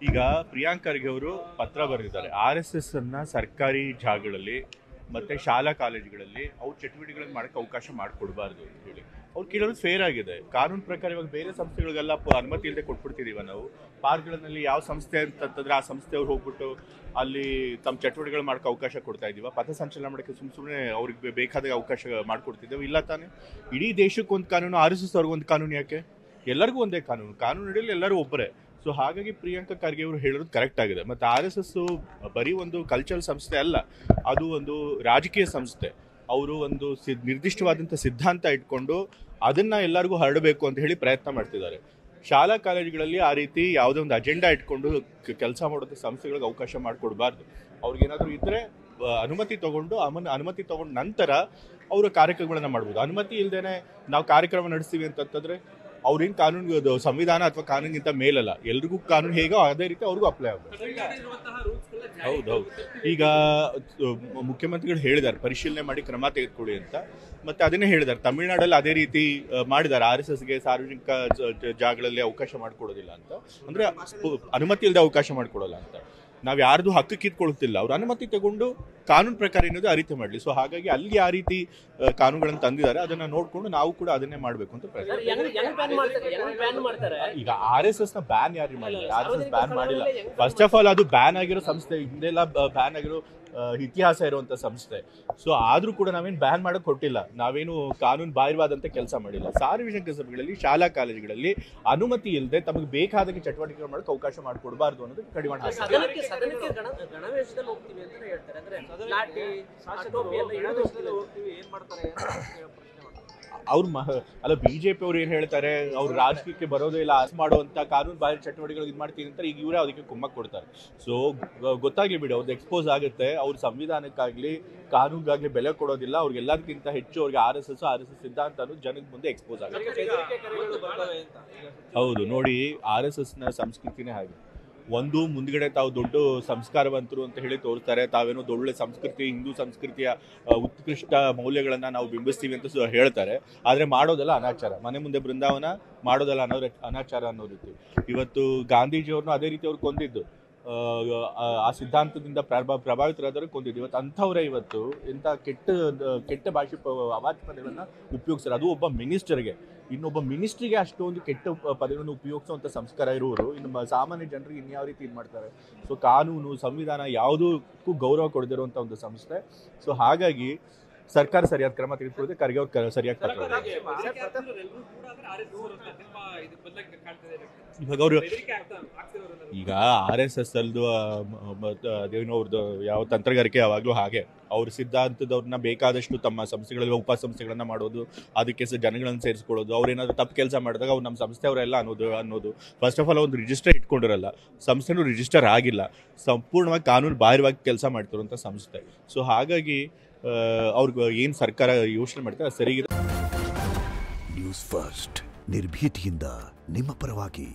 ಈಗ ಪ್ರಿಯಾಂಕ್ ಖರ್ಗೆ ಅವರು ಪತ್ರ ಬರೆದಿದ್ದಾರೆ RSS ಅನ್ನ ಸರ್ಕಾರಿ ಜಾಗಗಳಲ್ಲಿ ಮತ್ತೆ ಶಾಲಾ ಕಾಲೇಜುಗಳಲ್ಲಿ ಅವ್ರ ಚಟುವಟಿಕೆಗಳನ್ನು ಮಾಡಕ್ಕೆ ಅವಕಾಶ ಮಾಡಿಕೊಡ್ಬಾರ್ದು ಅಂತ ಹೇಳಿ ಅವ್ರು ಕೇಳೋದು ಫೇರ್ ಆಗಿದೆ. ಕಾನೂನು ಪ್ರಕಾರ ಇವಾಗ ಬೇರೆ ಸಂಸ್ಥೆಗಳಿಗೆಲ್ಲ ಅನುಮತಿ ಇಲ್ಲದೆ ಕೊಟ್ಬಿಡ್ತಿದೀವ ನಾವು. ಪಾರ್ಕ್ಗಳಲ್ಲಿ ಯಾವ ಸಂಸ್ಥೆ ಅಂತಂದ್ರೆ ಆ ಸಂಸ್ಥೆಯವ್ರು ಹೋಗ್ಬಿಟ್ಟು ಅಲ್ಲಿ ತಮ್ಮ ಚಟುವಟಿಕೆಗಳು ಮಾಡಕ್ಕೆ ಅವಕಾಶ ಕೊಡ್ತಾ ಇದೀವ. ಪಥಸಂಚಲನ ಮಾಡೋಕ್ಕೆ ಸುಮ್ಮನೆ ಅವ್ರಿಗೆ ಬೇಕಾದಾಗ ಅವಕಾಶ ಮಾಡಿಕೊಡ್ತಿದ್ದೇವೆ ಇಲ್ಲ ತಾನೆ. ಇಡೀ ದೇಶಕ್ಕೆ ಒಂದು ಕಾನೂನು, RSS ಅವ್ರಿಗೆ ಒಂದು ಕಾನೂನು ಯಾಕೆ? ಎಲ್ಲರಿಗೂ ಒಂದೇ ಕಾನೂನು. ಕಾನೂನು ಹಿಡಿಯಲು ಎಲ್ಲರೂ ಒಬ್ಬರೇ. ಸೊ ಹಾಗಾಗಿ ಪ್ರಿಯಾಂಕ ಖರ್ಗೆ ಅವರು ಹೇಳೋದು ಕರೆಕ್ಟ್ ಆಗಿದೆ. ಮತ್ತು RSS ಬರೀ ಒಂದು ಕಲ್ಚರಲ್ ಸಂಸ್ಥೆ ಅಲ್ಲ, ಅದು ಒಂದು ರಾಜಕೀಯ ಸಂಸ್ಥೆ. ಅವರು ಒಂದು ನಿರ್ದಿಷ್ಟವಾದಂಥ ಸಿದ್ಧಾಂತ ಇಟ್ಕೊಂಡು ಅದನ್ನ ಎಲ್ಲರಿಗೂ ಹರಡಬೇಕು ಅಂತ ಹೇಳಿ ಪ್ರಯತ್ನ ಮಾಡ್ತಿದ್ದಾರೆ. ಶಾಲಾ ಕಾಲೇಜುಗಳಲ್ಲಿ ಆ ರೀತಿ ಯಾವುದೇ ಒಂದು ಅಜೆಂಡಾ ಇಟ್ಕೊಂಡು ಕೆಲಸ ಮಾಡೋದಕ್ಕೆ ಸಂಸ್ಥೆಗಳಿಗೆ ಅವಕಾಶ ಮಾಡಿಕೊಡ್ಬಾರ್ದು. ಅವ್ರಿಗೇನಾದರೂ ಇದ್ದರೆ ಅನುಮತಿ ತಗೊಂಡು ನಂತರ ಅವರ ಕಾರ್ಯಕ್ರಮಗಳನ್ನ ಮಾಡ್ಬೋದು. ಅನುಮತಿ ಇಲ್ಲದೇನೆ ನಾವು ಕಾರ್ಯಕ್ರಮ ನಡೆಸ್ತೀವಿ ಅಂತಂತಂದ್ರೆ ಅವ್ರೇನು ಕಾನೂನು, ಸಂವಿಧಾನ ಅಥವಾ ಕಾನೂನಿಗಿಂತ ಮೇಲಲ್ಲ. ಎಲ್ರಿಗೂ ಕಾನೂನು ಹೇಗೋ ಅದೇ ರೀತಿ ಅವ್ರಿಗೂ ಅಪ್ಲೈ ಆಗಬೇಕು. ಹೌದೌದು. ಈಗ ಮುಖ್ಯಮಂತ್ರಿಗಳು ಹೇಳಿದ್ದಾರೆ ಪರಿಶೀಲನೆ ಮಾಡಿ ಕ್ರಮ ತೆಗೆದುಕೊಳ್ಳಿ ಅಂತ. ಮತ್ತೆ ಅದನ್ನೇ ಹೇಳಿದ್ದಾರೆ, ತಮಿಳುನಾಡಲ್ಲಿ ಅದೇ ರೀತಿ ಮಾಡಿದ್ದಾರೆ. RSSಗೆ ಸಾರ್ವಜನಿಕ ಜಾಗಗಳಲ್ಲಿ ಅವಕಾಶ ಮಾಡಿಕೊಡೋದಿಲ್ಲ ಅಂತ, ಅಂದ್ರೆ ಅನುಮತಿ ಇಲ್ಲದೆ ಅವಕಾಶ ಮಾಡಿಕೊಡೋಲ್ಲ ಅಂತ. ನಾವು ಯಾರ್ದು ಹಕ್ಕು ಕಿತ್ಕೊಳ್ತಿಲ್ಲ, ಅವ್ರು ಅನುಮತಿ ತಗೊಂಡು ಕಾನೂನು ಪ್ರಕಾರ ಏನದು ಆ ರೀತಿ ಮಾಡಲಿ. ಸೊ ಹಾಗಾಗಿ ಅಲ್ಲಿ ಆ ರೀತಿ ಕಾನೂನುಗಳನ್ನು ತಂದಿದ್ದಾರೆ, ಅದನ್ನ ನೋಡ್ಕೊಂಡು ನಾವು ಕೂಡ ಅದನ್ನೇ ಮಾಡಬೇಕು ಅಂತ ಪ್ರಯತ್ನ. ಈಗ RSS ನ ಬ್ಯಾನ್ ಯಾರು ಮಾಡಿದ್ದಾರೆ? RSS ಬ್ಯಾನ್ ಮಾಡಿಲ್ಲ. ಫಸ್ಟ್ ಆಫ್ ಆಲ್ ಅದು ಬ್ಯಾನ್ ಆಗಿರೋ ಸಂಸ್ಥೆ, ಹಿಂದೆಲ್ಲ ಬ್ಯಾನ್ ಆಗಿರೋ ಇತಿಹಾಸ ಇರುವಂತ ಸಂಸ್ಥೆ. ಸೊ ಆದ್ರೂ ಕೂಡ ನಾವೇನು ಬ್ಯಾನ್ ಮಾಡಕ್ ಕೊಟ್ಟಿಲ್ಲ, ನಾವೇನು ಕಾನೂನು ಬಾಹಿರವಾದಂತ ಕೆಲಸ ಮಾಡಿಲ್ಲ. ಸಾರ್ವಜನಿಕ ಸಭೆಗಳಲ್ಲಿ, ಶಾಲಾ ಕಾಲೇಜುಗಳಲ್ಲಿ ಅನುಮತಿ ಇಲ್ಲದೆ ತಮಗೆ ಬೇಕಾದಂಗೆ ಚಟುವಟಿಕೆ ಮಾಡಕ್ಕೆ ಅವಕಾಶ ಮಾಡಿಕೊಡ್ಬಾರ್ದು ಅನ್ನೋದು ಕಡಿವಾಣ ಹಾಕ್ತಾರೆ. ಅವ್ರು ಅಲ್ಲ, BJP ಅವ್ರು ಏನ್ ಹೇಳ್ತಾರೆ, ಅವ್ರು ರಾಜಕೀಯಕ್ಕೆ ಬರೋದೇ ಇಲ್ಲ, ಮಾಡುವಂತ ಕಾನೂನು ಬಾಹಿರ ಚಟುವಟಿಕೆಗಳು ಇದು ಮಾಡ್ತೀನಿ ಅಂತ ಈಗ ಇವರೇ ಅದಕ್ಕೆ ಕುಮ್ಮಕ್ ಕೊಡ್ತಾರೆ. ಸೊ ಗೊತ್ತಾಗ್ಲಿ ಬಿಡಿ, ಅವ್ರದ್ದು ಎಕ್ಸ್ಪೋಸ್ ಆಗುತ್ತೆ. ಅವ್ರ ಸಂವಿಧಾನಕ್ಕಾಗ್ಲಿ ಕಾನೂನಿಗಾಗ್ಲಿ ಬೆಲೆ ಕೊಡೋದಿಲ್ಲ. ಅವ್ರಿಗೆಲ್ಲದಕ್ಕಿಂತ ಹೆಚ್ಚು ಅವ್ರಿಗೆ RSS ಸಿದ್ಧಾಂತ ಅನ್ನೋದು ಜನದ ಮುಂದೆ ಎಕ್ಸ್ಪೋಸ್ ಆಗುತ್ತೆ. ಹೌದು ನೋಡಿ, RSS ನ ಸಂಸ್ಕೃತಿನೇ ಹಾಗೆ. ಒಂದು ಮುಂದ್ಗಡೆ ತಾವು ದೊಡ್ಡ ಸಂಸ್ಕಾರವಂತರು ಅಂತ ಹೇಳಿ ತೋರಿಸ್ತಾರೆ, ತಾವೇನೋ ದೊಡ್ಡ ಸಂಸ್ಕೃತಿ, ಹಿಂದೂ ಸಂಸ್ಕೃತಿಯ ಉತ್ಕೃಷ್ಟ ಮೌಲ್ಯಗಳನ್ನ ನಾವು ಬಿಂಬಿಸ್ತೀವಿ ಅಂತ ಹೇಳ್ತಾರೆ. ಆದ್ರೆ ಮಾಡೋದೆಲ್ಲ ಅನಾಚಾರ. ಮನೆ ಮುಂದೆ ಬೃಂದಾವನ ಮಾಡೋದೆಲ್ಲ ಅನಾಚಾರ ಅನ್ನೋ ರೀತಿ. ಇವತ್ತು ಗಾಂಧೀಜಿಯವ್ರನ್ನೂ ಅದೇ ರೀತಿ ಅವ್ರು ಕೊಂದಿದ್ದು, ಆ ಸಿದ್ಧಾಂತದಿಂದ ಪ್ರಭಾವಿತರಾದವರು ಕೊಂದಿದ್ದು. ಇವತ್ತು ಅಂಥವ್ರೆ ಇವತ್ತು ಇಂಥ ಕೆಟ್ಟ ಭಾಷೆ ಅವಾಚ್ಯ ಪದಗಳನ್ನ ಉಪಯೋಗಿಸ್ತಾರೆ. ಅದು ಒಬ್ಬ ಮಿನಿಸ್ಟರ್ಗೆ. ಇನ್ನೊಬ್ಬ ಮಿನಿಸ್ಟ್ರಿಗೆ ಅಷ್ಟೊಂದು ಕೆಟ್ಟ ಪದಗಳನ್ನು ಉಪಯೋಗಿಸುವಂಥ ಸಂಸ್ಕಾರ ಇರೋರು ಇನ್ನು ಸಾಮಾನ್ಯ ಜನರಿಗೆ ಇನ್ಯಾವ ರೀತಿ ಇದು ಮಾಡ್ತಾರೆ? ಸೊ ಕಾನೂನು, ಸಂವಿಧಾನ ಯಾವುದಕ್ಕೂ ಗೌರವ ಕೊಡದಿರುವಂಥ ಒಂದು ಸಂಸ್ಥೆ. ಸೊ ಹಾಗಾಗಿ ಸರ್ಕಾರ ಸರಿಯಾದ ಕ್ರಮ ತೆಗೆದುಕೊಳ್ಳದೆ ಖರ್ಗೆ ಅವ್ರು ಸರಿಯಾಗಿ ಪತ್ರ ಇವಾಗ ಅವರು ಈಗ RSS ಅಲ್ದು ಅದೇನೋ ಅವ್ರದ್ದು ಯಾವ ತಂತ್ರಗಾರಿಕೆ ಯಾವಾಗಲೂ ಹಾಗೆ. ಅವ್ರ ಸಿದ್ಧಾಂತದವ್ರನ್ನ ಬೇಕಾದಷ್ಟು ತಮ್ಮ ಸಂಸ್ಥೆಗಳಿಗೆ ಉಪಸಂಸ್ಥೆಗಳನ್ನ ಮಾಡೋದು, ಅದಕ್ಕೆ ಜನಗಳನ್ನು ಸೇರಿಸ್ಕೊಳ್ಳೋದು. ಅವ್ರೇನಾದ್ರು ತಪ್ಪು ಕೆಲಸ ಮಾಡಿದಾಗ ಅವ್ರು ನಮ್ಮ ಸಂಸ್ಥೆಯವರೆಲ್ಲ ಅನ್ನೋದು. ಫಸ್ಟ್ ಆಫ್ ಆಲ್ ಒಂದು ರಿಜಿಸ್ಟರ್ ಇಟ್ಕೊಂಡಿರಲ್ಲ, ಸಂಸ್ಥೆನೂ ರಿಜಿಸ್ಟರ್ ಆಗಿಲ್ಲ, ಸಂಪೂರ್ಣವಾಗಿ ಕಾನೂನು ಬಾಹಿರವಾಗಿ ಕೆಲಸ ಮಾಡ್ತಿರುವಂಥ ಸಂಸ್ಥೆ. ಸೊ ಹಾಗಾಗಿ ಅವ್ರಿಗೆ ಏನು ಸರ್ಕಾರ ಯೋಚನೆ ಮಾಡ್ತಾರೆ ಸರಿಗಿದೆ. ನ್ಯೂಸ್ ಫಸ್ಟ್, ನಿರ್ಭೀತಿಯಿಂದ ನಿಮ್ಮ ಪರವಾಗಿ.